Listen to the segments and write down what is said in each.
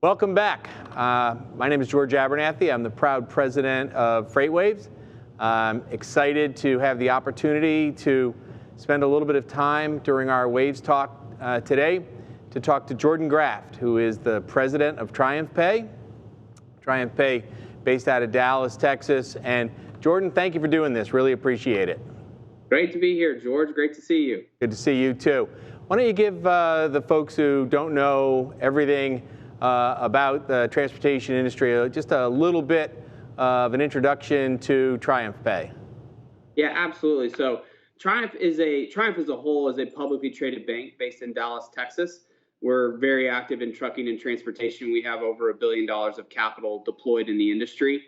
Welcome back. My name is George Abernathy. I'm the proud president of FreightWaves. I'm excited to have the opportunity to spend a little bit of time during our Waves talk today to talk to Jordan Graft, who is the president of TriumphPay. TriumphPay based out of Dallas, Texas. And Jordan, thank you for doing this. Really appreciate it. Great to be here, George. Great to see you. Good to see you, too. Why don't you give the folks who don't know everything about the transportation industry just a little bit of an introduction to TriumphPay? Yeah, absolutely. So Triumph as a whole is a publicly traded bank based in Dallas, Texas. We're very active in trucking and transportation. We have over $1 billion of capital deployed in the industry.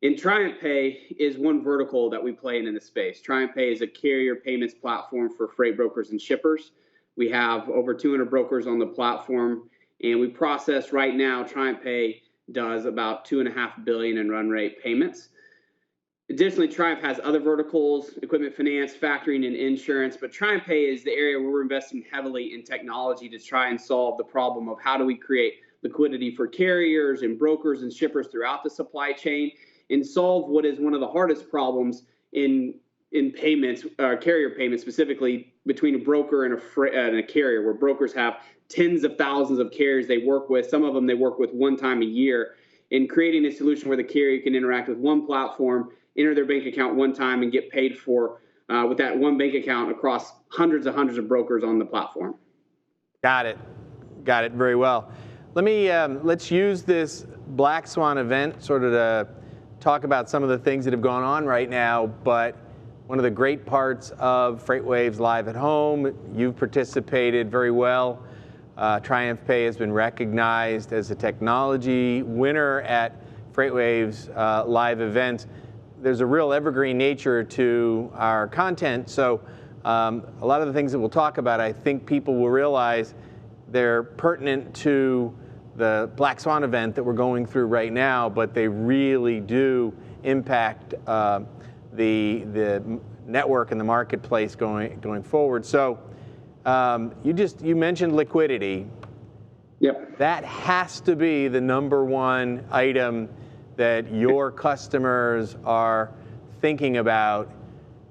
And TriumphPay is one vertical that we play in the space. TriumphPay is a carrier payments platform for freight brokers and shippers. We have over 200 brokers on the platform, and we process right now, TriumphPay does about $2.5 billion in run rate payments. Additionally, Triumph has other verticals, equipment finance, factoring, and insurance, but TriumphPay is the area where we're investing heavily in technology to try and solve the problem of how do we create liquidity for carriers and brokers and shippers throughout the supply chain and solve what is one of the hardest problems in payments, carrier payments specifically, between a broker and a carrier, where brokers have tens of thousands of carriers they work with. Some of them they work with one time a year. In creating a solution where the carrier can interact with one platform, enter their bank account one time, and get paid for with that one bank account across hundreds of brokers on the platform. Got it. Got it very well. Let's use this Black Swan event sort of to talk about some of the things that have gone on right now, but one of the great parts of FreightWaves Live at Home, you've participated very well. TriumphPay has been recognized as a technology winner at FreightWaves live events. There's a real evergreen nature to our content, so a lot of the things that we'll talk about, I think people will realize they're pertinent to the Black Swan event that we're going through right now, but they really do impact the network and the marketplace going forward. So you mentioned liquidity. Yep. That has to be the number one item that your customers are thinking about.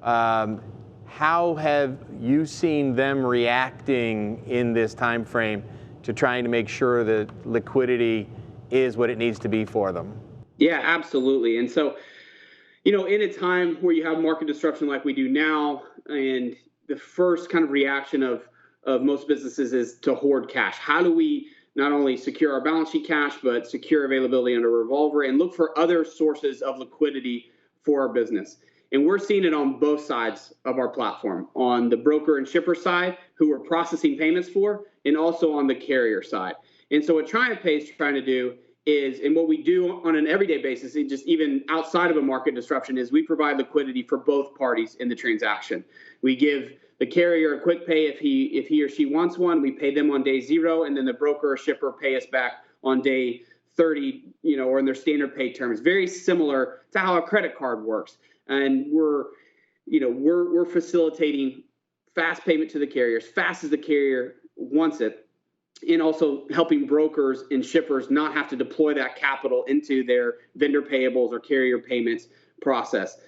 How have you seen them reacting in this time frame to trying to make sure that liquidity is what it needs to be for them? Yeah, absolutely. And so, in a time where you have market disruption like we do now, and the first kind of reaction of most businesses is to hoard cash. How do we not only secure our balance sheet cash, but secure availability under revolver and look for other sources of liquidity for our business? And we're seeing it on both sides of our platform, on the broker and shipper side, who we're processing payments for, and also on the carrier side. And so what TriumphPay is trying to do is, and what we do on an everyday basis, and just even outside of a market disruption, is we provide liquidity for both parties in the transaction. We give the carrier a quick pay if he or she wants one. We pay them on day 0, and then the broker or shipper pay us back on day 30, or in their standard pay terms. Very similar to how a credit card works. And we're facilitating fast payment to the carrier as fast as the carrier wants it, and also helping brokers and shippers not have to deploy that capital into their vendor payables or carrier payments process.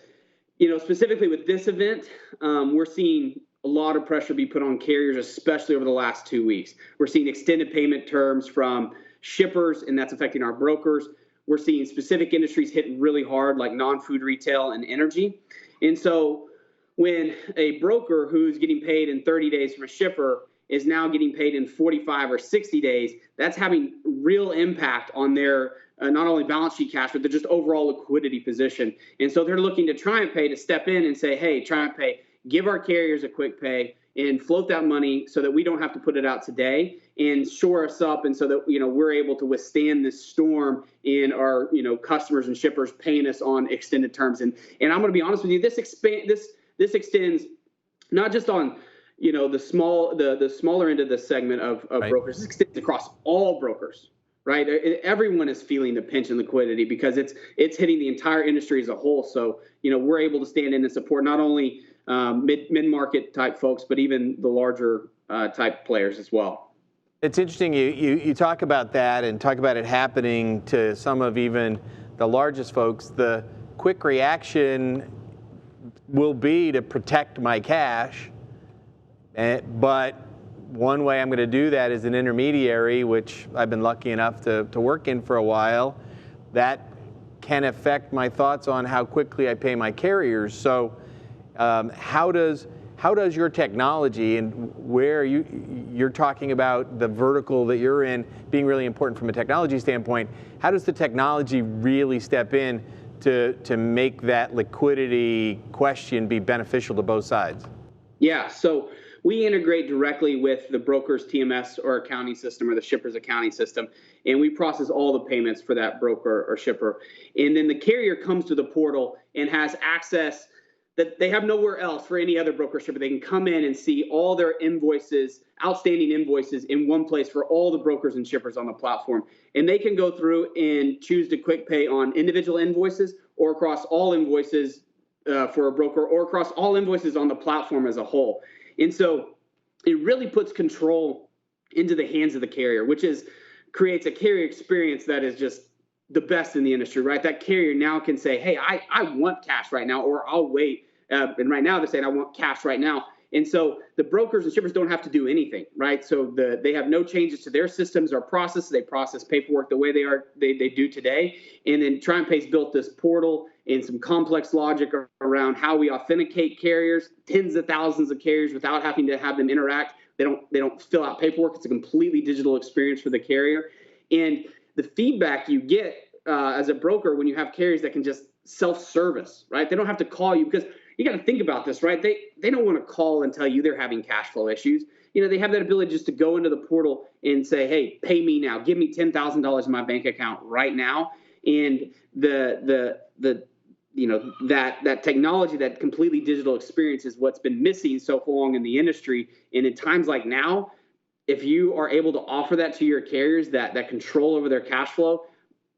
Specifically with this event, we're seeing a lot of pressure be put on carriers, especially over the last 2 weeks. We're seeing extended payment terms from shippers, and that's affecting our brokers. We're seeing specific industries hit really hard, like non-food retail and energy. And so when a broker who's getting paid in 30 days from a shipper is now getting paid in 45 or 60 days, that's having real impact on their not only balance sheet cash, but their just overall liquidity position. And so they're looking to TriumphPay to step in and say, hey, TriumphPay, give our carriers a quick pay and float that money so that we don't have to put it out today, and shore us up, and so that we're able to withstand this storm in our customers and shippers paying us on extended terms. And I'm going to be honest with you, this extends not just on the smaller end of the segment of right. Brokers. This extends across all brokers, right? Everyone is feeling the pinch in liquidity because it's hitting the entire industry as a whole. So we're able to stand in and support not only mid-market type folks, but even the larger type players as well. It's interesting you talk about that and talk about it happening to some of even the largest folks. The quick reaction will be to protect my cash, but one way I'm going to do that is an intermediary, which I've been lucky enough to work in for a while. That can affect my thoughts on how quickly I pay my carriers. So how does your technology, and where you're talking about the vertical that you're in being really important from a technology standpoint, how does the technology really step in to make that liquidity question be beneficial to both sides? Yeah, so we integrate directly with the broker's TMS or accounting system or the shipper's accounting system, and we process all the payments for that broker or shipper. And then the carrier comes to the portal and has access that they have nowhere else for any other broker shipper. They can come in and see all their invoices, outstanding invoices, in one place for all the brokers and shippers on the platform. And they can go through and choose to quick pay on individual invoices or across all invoices for a broker, or across all invoices on the platform as a whole. And so it really puts control into the hands of the carrier, which creates a carrier experience that is just the best in the industry, right? That carrier now can say, hey, I want cash right now, or I'll wait. And right now they're saying, I want cash right now. And so the brokers and shippers don't have to do anything, right? So they have no changes to their systems or process. They process paperwork the way they do today. And then TriumphPay's built this portal and some complex logic around how we authenticate carriers, tens of thousands of carriers, without having to have them interact. They don't fill out paperwork. It's a completely digital experience for the carrier. And the feedback you get as a broker when you have carriers that can just self-service, right? They don't have to call you, because you got to think about this, right? They don't want to call and tell you they're having cash flow issues. You know, they have that ability just to go into the portal and say, hey, pay me now. Give me $10,000 in my bank account right now. And that technology, that completely digital experience, is what's been missing so long in the industry. And in times like now, if you are able to offer that to your carriers, that control over their cash flow,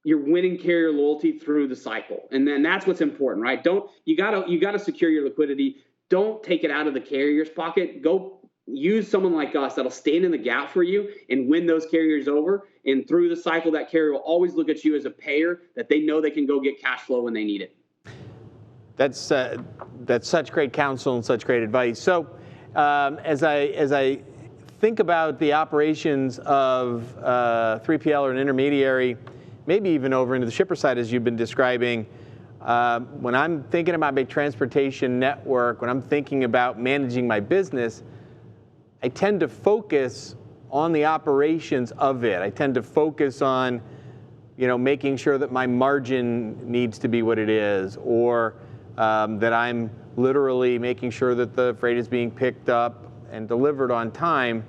you're winning carrier loyalty through the cycle. And then that's what's important, right? You gotta secure your liquidity. Don't take it out of the carrier's pocket. Go use someone like us that'll stand in the gap for you and win those carriers over. And through the cycle, that carrier will always look at you as a payer that they know they can go get cash flow when they need it. That's such great counsel and such great advice. So as I think about the operations of 3PL or an intermediary, maybe even over into the shipper side, as you've been describing, when I'm thinking about my transportation network, when I'm thinking about managing my business, I tend to focus on the operations of it. I tend to focus on, making sure that my margin needs to be what it is, or that I'm literally making sure that the freight is being picked up and delivered on time,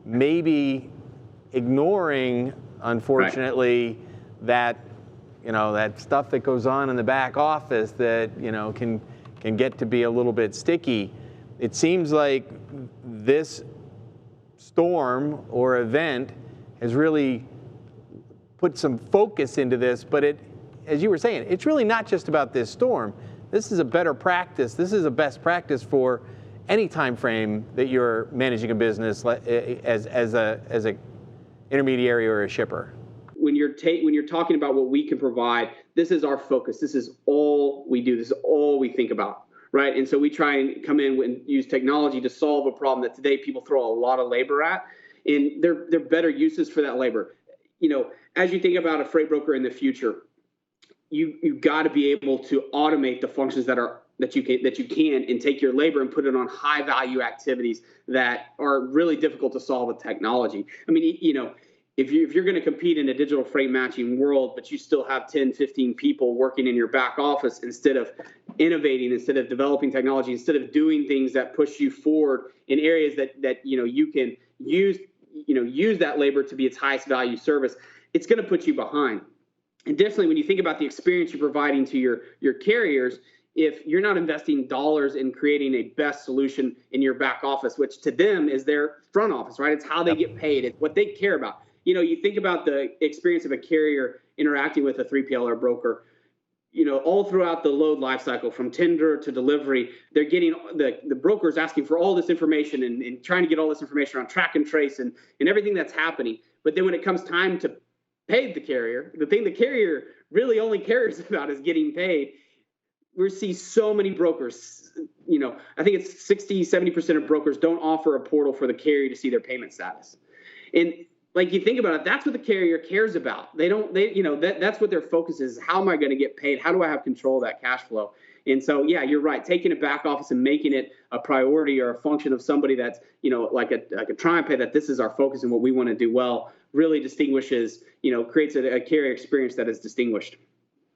maybe ignoring, unfortunately, that stuff that goes on in the back office that can get to be a little bit sticky. It seems like this storm or event has really put some focus into this, but as you were saying, it's really not just about this storm. This is a better practice. This is a best practice for any time frame that you're managing a business as a intermediary or a shipper. When you're talking about what we can provide, this is our focus. This is all we do. This is all we think about, right? And so we try and come in and use technology to solve a problem that today people throw a lot of labor at, and they're better uses for that labor. As you think about a freight broker in the future, you've got to be able to automate the functions that you can and take your labor and put it on high value activities that are really difficult to solve with technology. I mean, if you're going to compete in a digital freight matching world, but you still have 10, 15 people working in your back office, instead of innovating, instead of developing technology, instead of doing things that push you forward in areas that you can use that labor to be its highest value service, it's going to put you behind. Additionally, when you think about the experience you're providing to your carriers, if you're not investing dollars in creating a best solution in your back office, which to them is their front office, right? It's how they get paid. It's what they care about. You think about the experience of a carrier interacting with a 3PL or broker. all throughout the load lifecycle, from tender to delivery, they're getting the brokers asking for all this information and trying to get all this information on track and trace and everything that's happening. But then when it comes time to pay the carrier, the thing the carrier really only cares about is getting paid. We see so many brokers, I think it's 60-70% of brokers don't offer a portal for the carrier to see their payment status. And like, you think about it, that's what the carrier cares about. That's what their focus is. How am I going to get paid? How do I have control of that cash flow? And so, yeah, you're right. Taking it back office and making it a priority or a function of somebody that's, like a TriumphPay, that this is our focus and what we want to do well, really distinguishes, creates a carrier experience that is distinguished.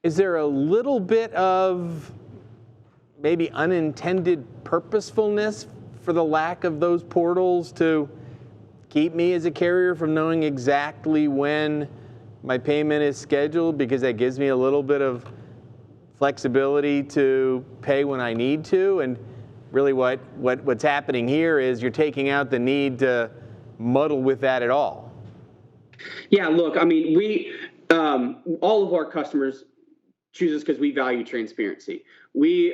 Is there a little bit of maybe unintended purposefulness for the lack of those portals to keep me as a carrier from knowing exactly when my payment is scheduled, because that gives me a little bit of flexibility to pay when I need to? And really what's happening here is you're taking out the need to muddle with that at all. Yeah, look, I mean, we all of our customers choose us because we value transparency. We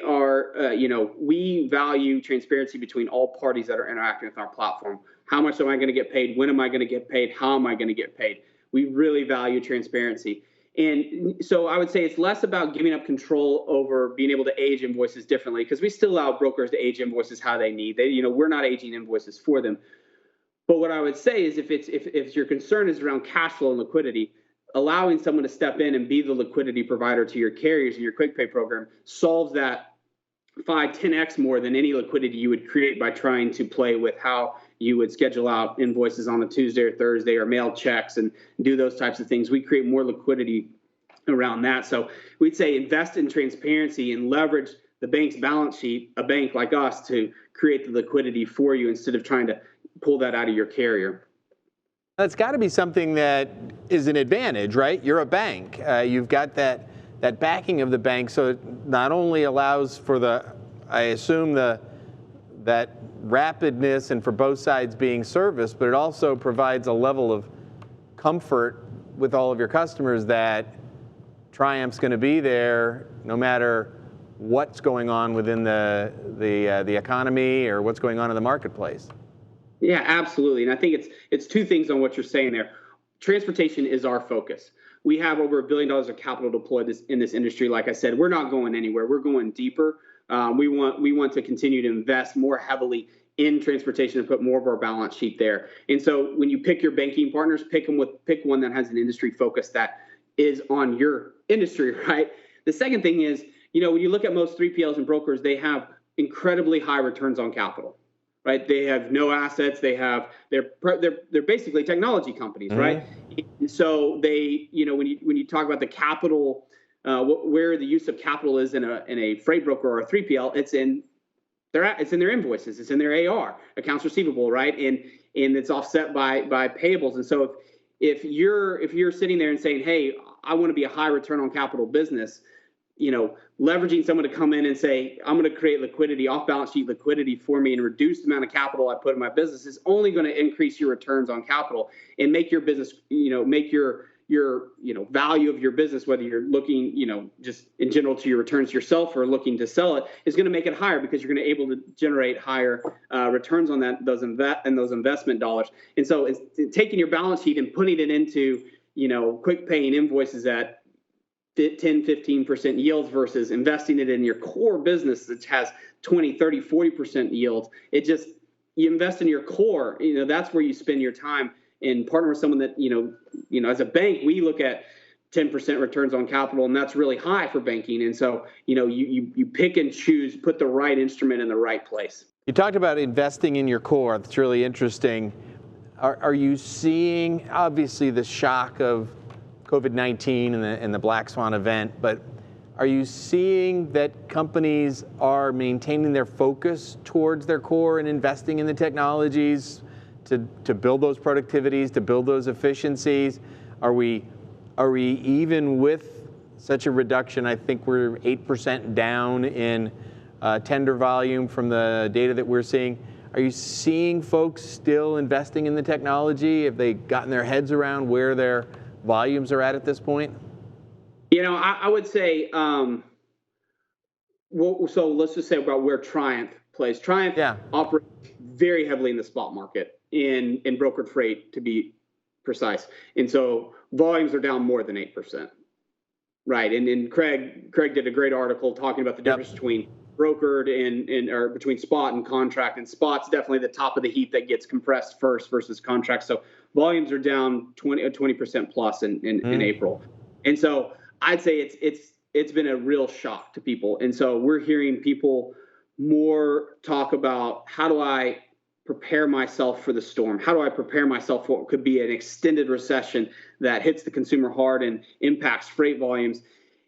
value transparency between all parties that are interacting with our platform. How much am I going to get paid? When am I going to get paid? How am I going to get paid? We really value transparency. And so I would say it's less about giving up control over being able to age invoices differently, because we still allow brokers to age invoices how they need. We're not aging invoices for them. But what I would say is if your concern is around cash flow and liquidity, allowing someone to step in and be the liquidity provider to your carriers and your quick pay program solves that 5-10x more than any liquidity you would create by trying to play with how you would schedule out invoices on a Tuesday or Thursday or mail checks and do those types of things. We create more liquidity around that. So we'd say invest in transparency and leverage the bank's balance sheet, a bank like us, to create the liquidity for you instead of trying to pull that out of your carrier. That's got to be something that is an advantage, right? You're a bank. You've got that backing of the bank, so it not only allows for I assume that rapidness and for both sides being serviced, but it also provides a level of comfort with all of your customers that Triumph's going to be there no matter what's going on within the economy or what's going on in the marketplace. Yeah, absolutely. And I think it's two things on what you're saying there. Transportation is our focus. We have over $1 billion of capital deployed in this industry. Like I said, we're not going anywhere. We're going deeper. We want to continue to invest more heavily in transportation and put more of our balance sheet there. And so when you pick your banking partners, pick one that has an industry focus that is on your industry, right? The second thing is, when you look at most 3PLs and brokers, they have incredibly high returns on capital. Right, they have no assets. They're basically technology companies, mm-hmm. right? And so they, when you talk about the capital, where the use of capital is in a freight broker or a 3PL, it's in their invoices, it's in their AR, accounts receivable, right? And it's offset by payables. And so if you're sitting there and saying, hey, I want to be a high return on capital business, leveraging someone to come in and say, I'm going to create liquidity, off balance sheet liquidity for me and reduce the amount of capital I put in my business is only going to increase your returns on capital and make your business, make your value of your business, whether you're looking, just in general to your returns yourself or looking to sell it, is going to make it higher because you're going to be able to generate higher returns on those investment dollars. And so it's taking your balance sheet and putting it into, quick paying invoices at 10-15% yields versus investing it in your core business that has 20-30-40% yields. You invest in your core, that's where you spend your time and partner with someone that, as a bank, we look at 10% returns on capital, and that's really high for banking. And so, you pick and choose, put the right instrument in the right place. You talked about investing in your core. That's really interesting. Are you seeing, obviously, the shock of COVID-19 and the Black Swan event, but are you seeing that companies are maintaining their focus towards their core and investing in the technologies to build those productivities, to build those efficiencies? Are we even with such a reduction? I think we're 8% down in tender volume from the data that we're seeing. Are you seeing folks still investing in the technology? Have they gotten their heads around where their volumes are at this point? I would say, so let's just say about where Triumph plays. Triumph operates very heavily in the spot market in brokered freight, to be precise. And so volumes are down more than 8%. Right. And Craig did a great article talking about the difference between brokered or between spot and contract. And spot's definitely the top of the heap that gets compressed first versus contract. So volumes are down 20% plus in April. And so I'd say it's been a real shock to people. And so we're hearing people more talk about, how do I prepare myself for the storm? How do I prepare myself for what could be an extended recession that hits the consumer hard and impacts freight volumes?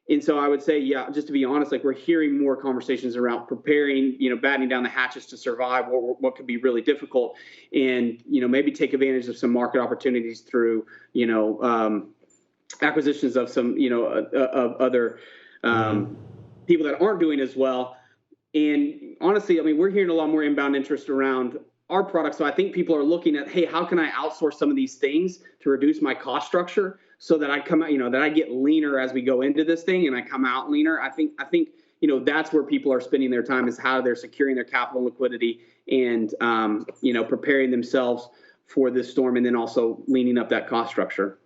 And so I would say, just to be honest, like, we're hearing more conversations around preparing, battening down the hatches to survive what could be really difficult, and, maybe take advantage of some market opportunities through, acquisitions of some, of other people that aren't doing as well. And honestly, I mean, we're hearing a lot more inbound interest around our product. So I think people are looking at, hey, how can I outsource some of these things to reduce my cost structure so that I come out, that I get leaner as we go into this thing and I come out leaner. I think that's where people are spending their time, is how they're securing their capital liquidity and, preparing themselves for this storm, and then also leaning up that cost structure.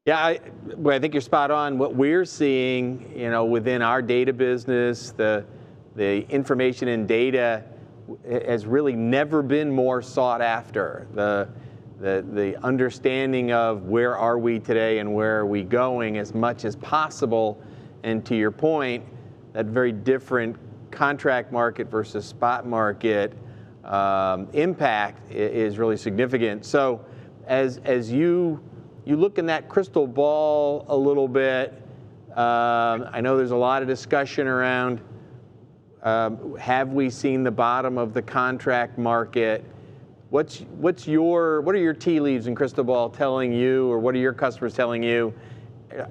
Yeah, I think you're spot on. What we're seeing, within our data business, the information and data has really never been more sought after. The understanding of where are we today and where are we going as much as possible. And to your point, that very different contract market versus spot market impact is really significant. So as you look in that crystal ball a little bit, I know there's a lot of discussion around, have we seen the bottom of the contract market? What are your tea leaves and crystal ball telling you, or what are your customers telling you?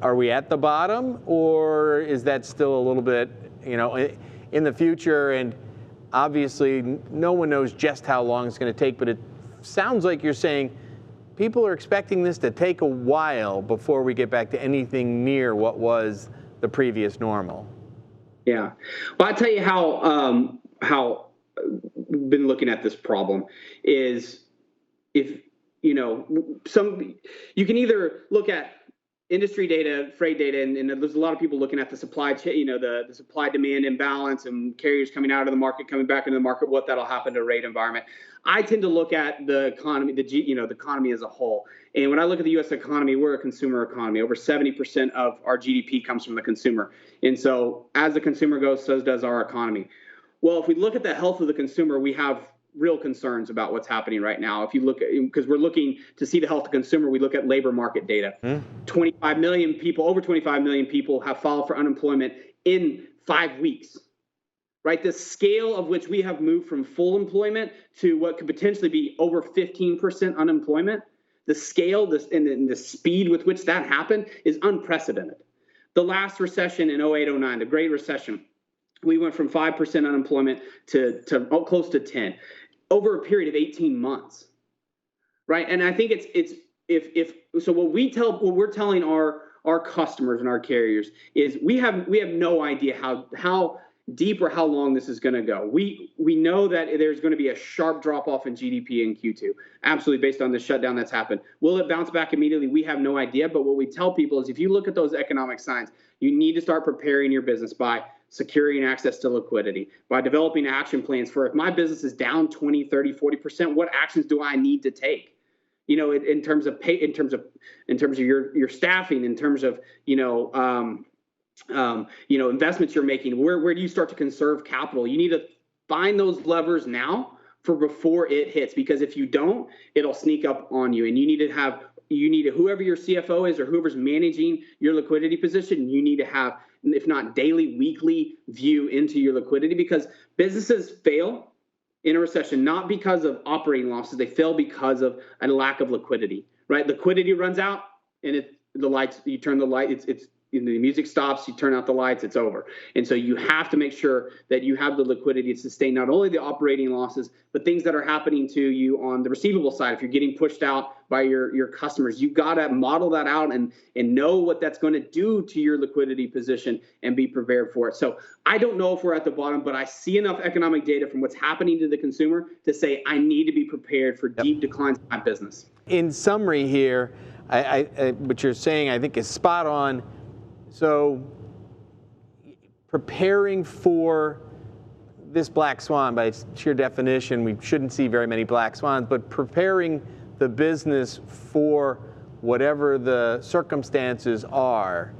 Are we at the bottom, or is that still a little bit, in the future? And obviously, no one knows just how long it's going to take, but it sounds like you're saying people are expecting this to take a while before we get back to anything near what was the previous normal. Yeah. Well, I'll tell you how we've been looking at this problem is, if, you can either look at industry data, freight data, and there's a lot of people looking at the supply chain, the supply demand imbalance and carriers coming out of the market, coming back into the market, what that'll happen to rate environment. I tend to look at the economy, the economy as a whole. And when I look at the U.S. economy, we're a consumer economy. Over 70% of our GDP comes from the consumer. And so as the consumer goes, so does our economy. Well, if we look at the health of the consumer, we have real concerns about what's happening right now. If you look at, because we're looking to see the health of the consumer, we look at labor market data. 25 million people, over 25 million people have filed for unemployment in 5 weeks. Right, the scale of which we have moved from full employment to what could potentially be over 15% unemployment, the scale, and the speed with which that happened is unprecedented. The last recession in 08-09, the Great Recession, we went from 5% unemployment to close to 10 over a period of 18 months. Right, and I think so what we're telling our customers and our carriers is we have no idea how deep or how long this is going to go. We know that there's going to be a sharp drop off in GDP in Q2, absolutely, based on the shutdown that's happened. Will it bounce back immediately? We have no idea. But what we tell people is, if you look at those economic signs, you need to start preparing your business by securing access to liquidity, by developing action plans for, if my business is down 20, 30, 40%, what actions do I need to take? In terms of pay, in terms of your staffing, in terms of investments you're making. Where do you start to conserve capital? You need to find those levers now for before it hits, because if you don't, it'll sneak up on you. And you need to whoever your CFO is or whoever's managing your liquidity position, you need to have, if not daily, weekly view into your liquidity, because businesses fail in a recession not because of operating losses. They fail because of a lack of liquidity. Right? Liquidity runs out, and you turn the light. the music stops, you turn out the lights, it's over. And so you have to make sure that you have the liquidity to sustain not only the operating losses, but things that are happening to you on the receivable side. If you're getting pushed out by your customers, you got to model that out and know what that's going to do to your liquidity position and be prepared for it. So I don't know if we're at the bottom, but I see enough economic data from what's happening to the consumer to say I need to be prepared for deep declines in my business. In summary here, what you're saying I think is spot on. So preparing for this black swan, by its sheer definition, we shouldn't see very many black swans, but preparing the business for whatever the circumstances are.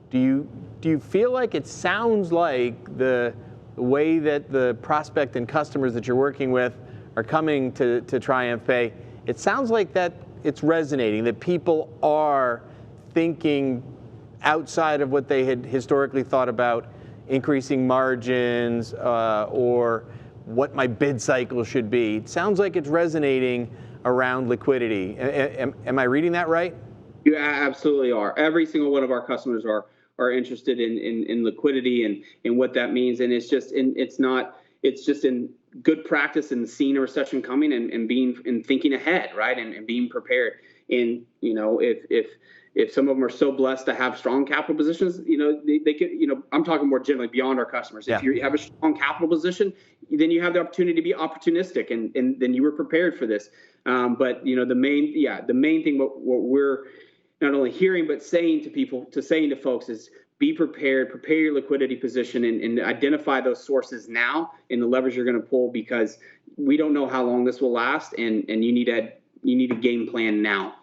Do you feel like it sounds like the way that the prospect and customers that you're working with are coming to TriumphPay, it sounds like that it's resonating, that people are thinking outside of what they had historically thought about increasing margins or what my bid cycle should be. It sounds like it's resonating around liquidity. Am I reading that right? You absolutely are. Every single one of our customers are interested in liquidity and what that means. And it's just in good practice in seeing a recession coming and thinking ahead, right? And being prepared. And if some of them are so blessed to have strong capital positions, they can, I'm talking more generally beyond our customers. Yeah. If you have a strong capital position, then you have the opportunity to be opportunistic and then you were prepared for this. But the main thing what we're not only hearing but saying to folks is be prepared, prepare your liquidity position and identify those sources now and the levers you're going to pull, because we don't know how long this will last and you need a game plan now.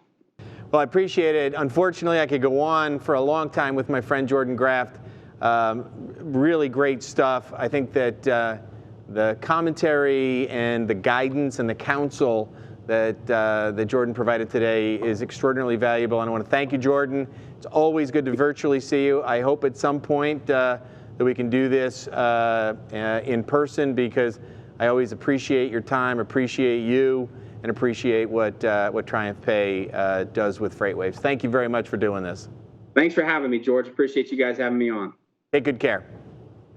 Well, I appreciate it. Unfortunately, I could go on for a long time with my friend Jordan Graft. Really great stuff. I think that the commentary and the guidance and the counsel that Jordan provided today is extraordinarily valuable. And I want to thank you, Jordan. It's always good to virtually see you. I hope at some point that we can do this in person, because I always appreciate your time, appreciate you, and appreciate what TriumphPay does with FreightWaves. Thank you very much for doing this. Thanks for having me, George. Appreciate you guys having me on. Take good care.